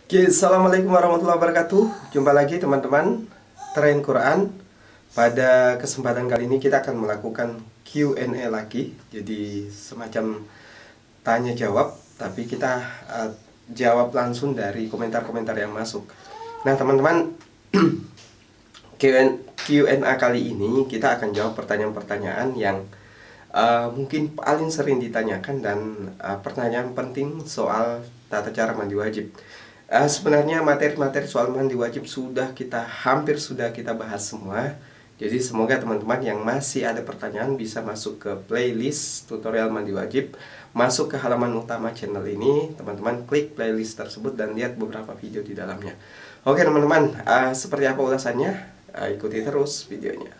Oke, assalamualaikum warahmatullahi wabarakatuh. Jumpa lagi teman-teman Tren Quran. Pada kesempatan kali ini kita akan melakukan Q&A lagi. Jadi semacam tanya jawab, tapi kita jawab langsung dari komentar-komentar yang masuk. Nah teman-teman, Q&A kali ini kita akan jawab pertanyaan-pertanyaan yang mungkin paling sering ditanyakan dan pertanyaan penting soal tata cara mandi wajib. Sebenarnya materi-materi soal mandi wajib hampir sudah kita bahas semua. Jadi semoga teman-teman yang masih ada pertanyaan bisa masuk ke playlist tutorial mandi wajib, masuk ke halaman utama channel ini, teman-teman klik playlist tersebut dan lihat beberapa video di dalamnya. Oke teman-teman, seperti apa ulasannya? Ikuti terus videonya.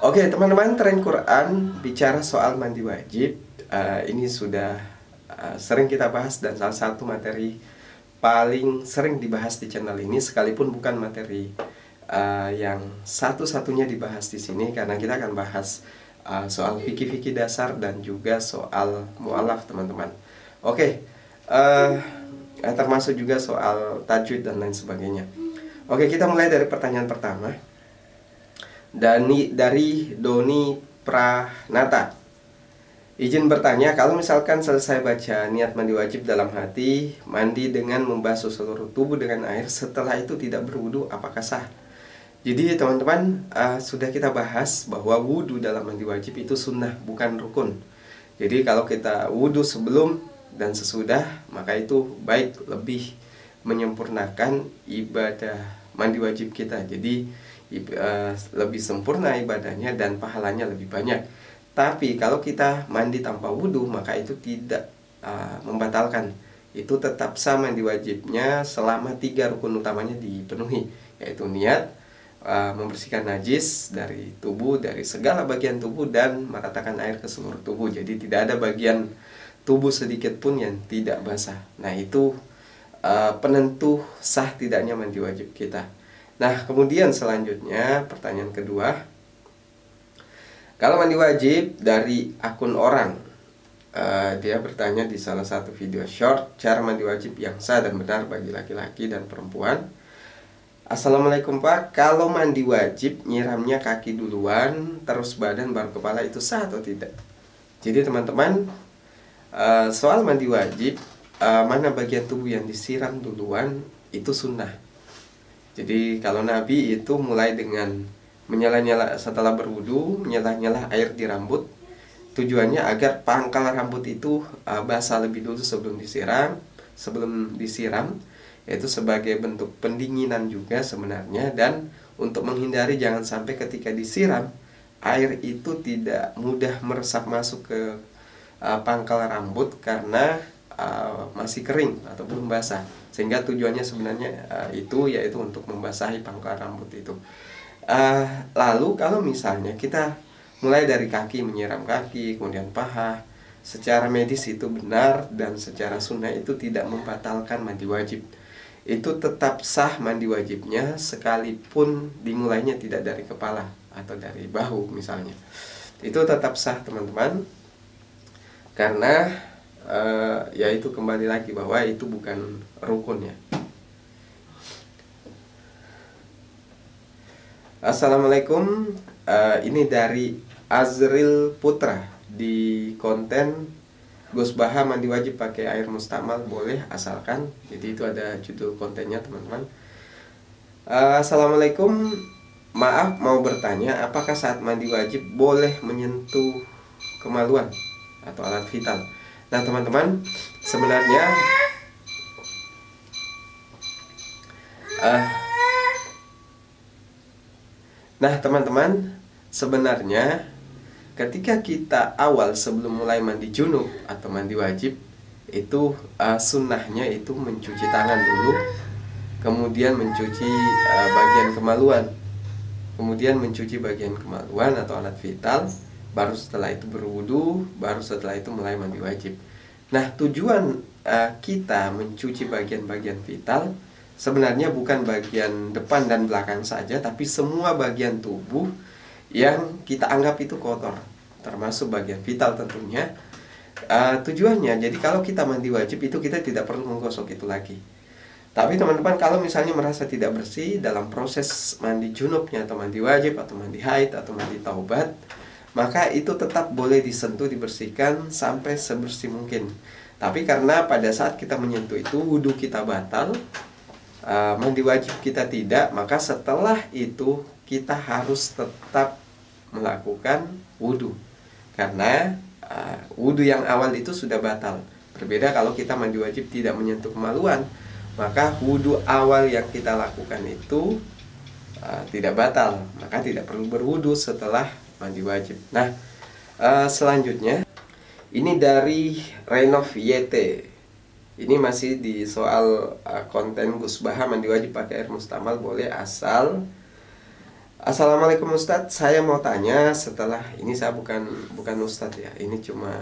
Oke teman-teman, Tren Quran bicara soal mandi wajib. Ini sudah sering kita bahas dan salah satu materi paling sering dibahas di channel ini, sekalipun bukan materi yang satu-satunya dibahas di sini, karena kita akan bahas soal fikih-fikih dasar dan juga soal mu'alaf teman-teman. Oke, termasuk juga soal tajwid dan lain sebagainya. Oke, kita mulai dari pertanyaan pertama. Dari Doni Pranata. Izin bertanya, kalau misalkan selesai baca niat mandi wajib dalam hati, mandi dengan membasuh seluruh tubuh dengan air, setelah itu tidak berwudu, apakah sah? Jadi teman-teman, sudah kita bahas bahwa wudu dalam mandi wajib itu sunnah, bukan rukun. Jadi kalau kita wudu sebelum dan sesudah, maka itu baik, lebih menyempurnakan ibadah mandi wajib kita. Jadi lebih sempurna ibadahnya dan pahalanya lebih banyak. Tapi kalau kita mandi tanpa wudhu, maka itu tidak membatalkan. Itu tetap sah mandi wajibnya selama 3 rukun utamanya dipenuhi, yaitu niat, membersihkan najis dari tubuh, dari segala bagian tubuh, dan meratakan air ke seluruh tubuh. Jadi tidak ada bagian tubuh sedikit pun yang tidak basah. Nah itu penentu sah tidaknya mandi wajib kita. Nah, kemudian selanjutnya pertanyaan kedua, kalau mandi wajib dari akun orang, dia bertanya di salah satu video short, cara mandi wajib yang sah dan benar bagi laki-laki dan perempuan. Assalamualaikum Pak, kalau mandi wajib nyiramnya kaki duluan, terus badan baru kepala, itu sah atau tidak? Jadi teman-teman, soal mandi wajib, mana bagian tubuh yang disiram duluan, itu sunnah. Jadi kalau Nabi itu mulai dengan menyala-nyala setelah berwudu, menyala-nyala air di rambut. Tujuannya agar pangkal rambut itu basah lebih dulu sebelum disiram, yaitu sebagai bentuk pendinginan juga sebenarnya, dan untuk menghindari jangan sampai ketika disiram air itu tidak mudah meresap masuk ke pangkal rambut karena masih kering atau belum basah, sehingga tujuannya sebenarnya itu yaitu untuk membasahi pangkal rambut itu. Lalu kalau misalnya kita mulai dari kaki, menyiram kaki, kemudian paha, secara medis itu benar dan secara sunnah itu tidak membatalkan mandi wajib. Itu tetap sah mandi wajibnya sekalipun dimulainya tidak dari kepala atau dari bahu misalnya. Itu tetap sah teman-teman, karena yaitu kembali lagi bahwa itu bukan rukun ya. Assalamualaikum, ini dari Azril Putra di konten Gus Baha mandi wajib pakai air mustamal boleh asalkan. Jadi itu ada judul kontennya teman-teman. Assalamualaikum, maaf mau bertanya, apakah saat mandi wajib boleh menyentuh kemaluan atau alat vital? Nah teman-teman, sebenarnya ketika kita awal sebelum mulai mandi junub atau mandi wajib itu sunnahnya itu mencuci tangan dulu, kemudian mencuci bagian kemaluan, atau alat vital, baru setelah itu berwudu, baru setelah itu mulai mandi wajib. Nah tujuan kita mencuci bagian-bagian vital sebenarnya bukan bagian depan dan belakang saja, tapi semua bagian tubuh yang kita anggap itu kotor, termasuk bagian vital tentunya. Tujuannya, jadi kalau kita mandi wajib itu kita tidak perlu menggosok itu lagi. Tapi teman-teman kalau misalnya merasa tidak bersih dalam proses mandi junubnya atau mandi wajib atau mandi haid atau mandi taubat, maka itu tetap boleh disentuh, dibersihkan sampai sebersih mungkin. Tapi karena pada saat kita menyentuh itu wudhu kita batal, mandi wajib kita tidak, maka setelah itu kita harus tetap melakukan wudhu. Karena wudhu yang awal itu sudah batal. Berbeda kalau kita mandi wajib tidak menyentuh kemaluan, maka wudhu awal yang kita lakukan itu tidak batal, maka tidak perlu berwudhu setelah mandi wajib. Nah, selanjutnya ini dari Renov YT. Ini masih di soal konten Gus Baha mandi wajib pakai air mustamal boleh asal. Assalamualaikum Ustadz, saya mau tanya setelah ini, saya bukan Ustadz ya, ini cuma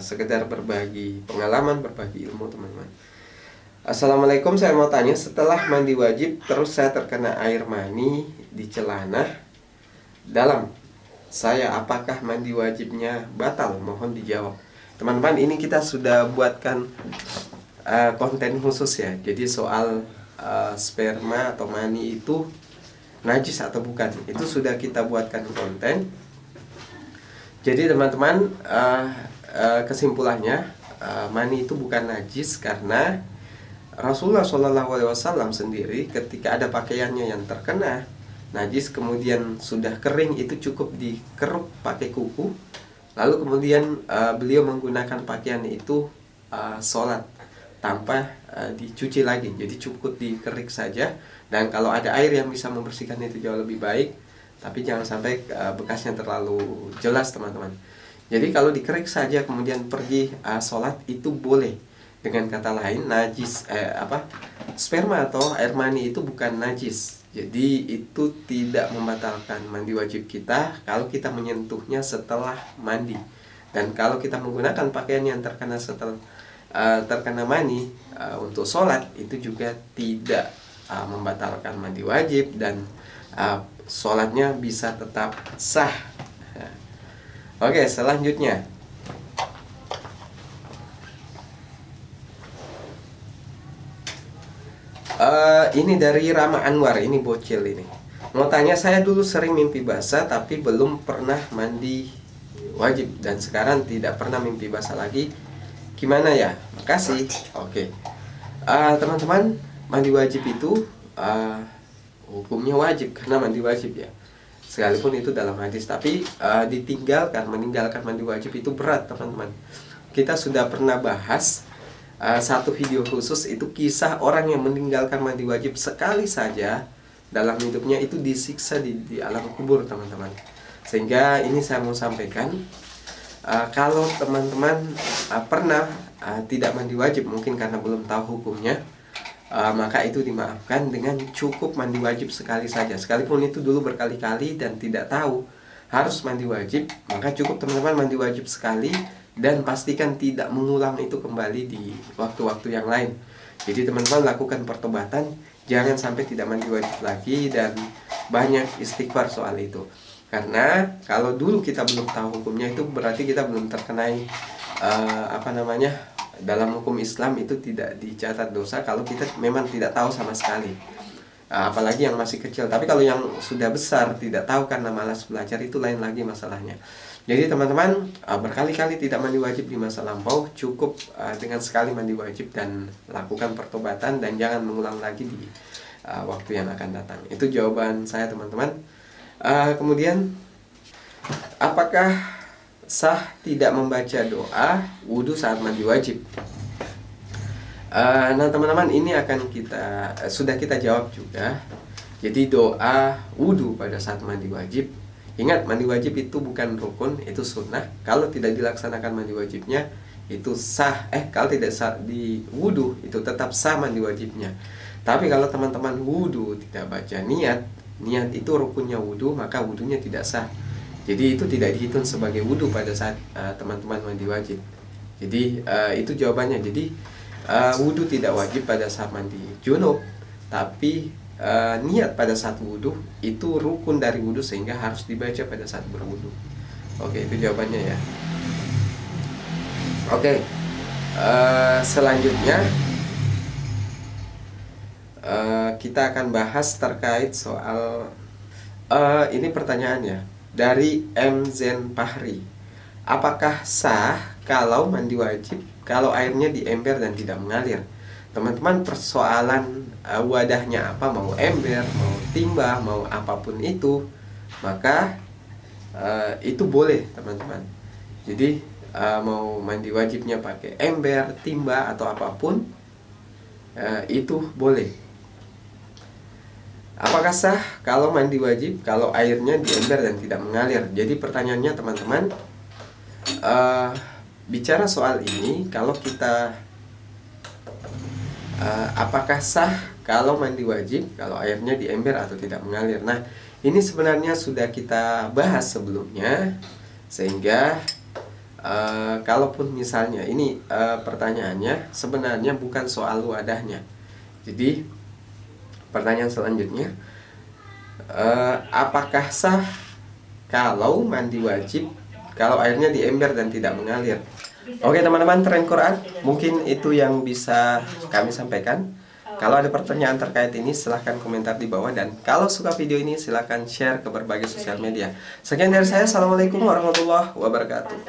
sekedar berbagi pengalaman, berbagi ilmu teman-teman. Assalamualaikum, saya mau tanya setelah mandi wajib terus saya terkena air mani di celana dalam, saya apakah mandi wajibnya batal? Mohon dijawab. Teman-teman, ini kita sudah buatkan konten khusus ya. Jadi soal sperma atau mani itu najis atau bukan, itu sudah kita buatkan konten. Jadi teman-teman, kesimpulannya mani itu bukan najis karena Rasulullah SAW sendiri ketika ada pakaiannya yang terkena najis kemudian sudah kering, itu cukup dikeruk pakai kuku, lalu kemudian beliau menggunakan pakaian itu sholat tanpa dicuci lagi. Jadi cukup dikerik saja, dan kalau ada air yang bisa membersihkan itu jauh lebih baik, tapi jangan sampai bekasnya terlalu jelas teman-teman. Jadi kalau dikerik saja kemudian pergi sholat itu boleh. Dengan kata lain, najis sperma atau air mani itu bukan najis. Jadi itu tidak membatalkan mandi wajib kita kalau kita menyentuhnya setelah mandi. Dan kalau kita menggunakan pakaian yang terkena mani untuk sholat, itu juga tidak membatalkan mandi wajib, dan sholatnya bisa tetap sah. Oke, selanjutnya ini dari Rama Anwar, ini bocil ini. Mau tanya, saya dulu sering mimpi basah tapi belum pernah mandi wajib, dan sekarang tidak pernah mimpi basah lagi. Gimana ya? Makasih. Oke. Teman-teman, mandi wajib itu hukumnya wajib karena mandi wajib ya. Sekalipun itu dalam hadis, tapi meninggalkan mandi wajib itu berat teman-teman. Kita sudah pernah bahas satu video khusus, itu kisah orang yang meninggalkan mandi wajib sekali saja dalam hidupnya itu disiksa di alam kubur teman-teman. Sehingga ini saya mau sampaikan, kalau teman-teman pernah tidak mandi wajib mungkin karena belum tahu hukumnya, maka itu dimaafkan dengan cukup mandi wajib sekali saja. Sekalipun itu dulu berkali-kali dan tidak tahu harus mandi wajib, maka cukup teman-teman mandi wajib sekali, dan pastikan tidak mengulang itu kembali di waktu-waktu yang lain. Jadi teman-teman lakukan pertobatan, jangan sampai tidak mandi wajib lagi, dan banyak istighfar soal itu. Karena kalau dulu kita belum tahu hukumnya, itu berarti kita belum terkenai dalam hukum Islam itu tidak dicatat dosa kalau kita memang tidak tahu sama sekali. Apalagi yang masih kecil. Tapi kalau yang sudah besar tidak tahu karena malas belajar, itu lain lagi masalahnya. Jadi teman-teman, berkali-kali tidak mandi wajib di masa lampau, cukup dengan sekali mandi wajib dan lakukan pertobatan, dan jangan mengulang lagi di waktu yang akan datang. Itu jawaban saya teman-teman. Kemudian, apakah sah tidak membaca doa wudhu saat mandi wajib? Nah teman-teman, ini akan sudah kita jawab juga. Jadi doa wudhu pada saat mandi wajib, ingat, mandi wajib itu bukan rukun, itu sunnah. Kalau tidak dilaksanakan mandi wajibnya, itu sah. Kalau tidak sah di wudhu, itu tetap sah mandi wajibnya. Tapi kalau teman-teman wudhu tidak baca niat itu rukunnya wudhu, maka wudhunya tidak sah. Jadi itu tidak dihitung sebagai wudhu pada saat teman-teman mandi wajib. Jadi itu jawabannya. Jadi wudhu tidak wajib pada saat mandi junub, tapi niat pada saat wudhu itu rukun dari wudhu, sehingga harus dibaca pada saat berwudhu. Oke, itu jawabannya ya. Oke, selanjutnya kita akan bahas terkait soal ini pertanyaannya dari M. Zen Pahri. Apakah sah kalau mandi wajib kalau airnya di ember dan tidak mengalir? Teman-teman, persoalan wadahnya apa, mau ember, mau timba, mau apapun itu, maka itu boleh teman-teman. Jadi mau mandi wajibnya pakai ember, timba atau apapun, itu boleh. Apakah sah kalau mandi wajib kalau airnya di ember dan tidak mengalir? Jadi pertanyaannya teman-teman, bicara soal ini, kalau kita apakah sah kalau mandi wajib kalau airnya di ember atau tidak mengalir? Nah, ini sebenarnya sudah kita bahas sebelumnya, sehingga kalaupun misalnya ini pertanyaannya sebenarnya bukan soal wadahnya. Jadi pertanyaan selanjutnya, apakah sah kalau mandi wajib kalau airnya di ember dan tidak mengalir? Oke teman-teman, Tren Quran, mungkin itu yang bisa kami sampaikan. Kalau ada pertanyaan terkait ini silahkan komentar di bawah, dan kalau suka video ini silahkan share ke berbagai sosial media. Sekian dari saya, assalamualaikum warahmatullahi wabarakatuh.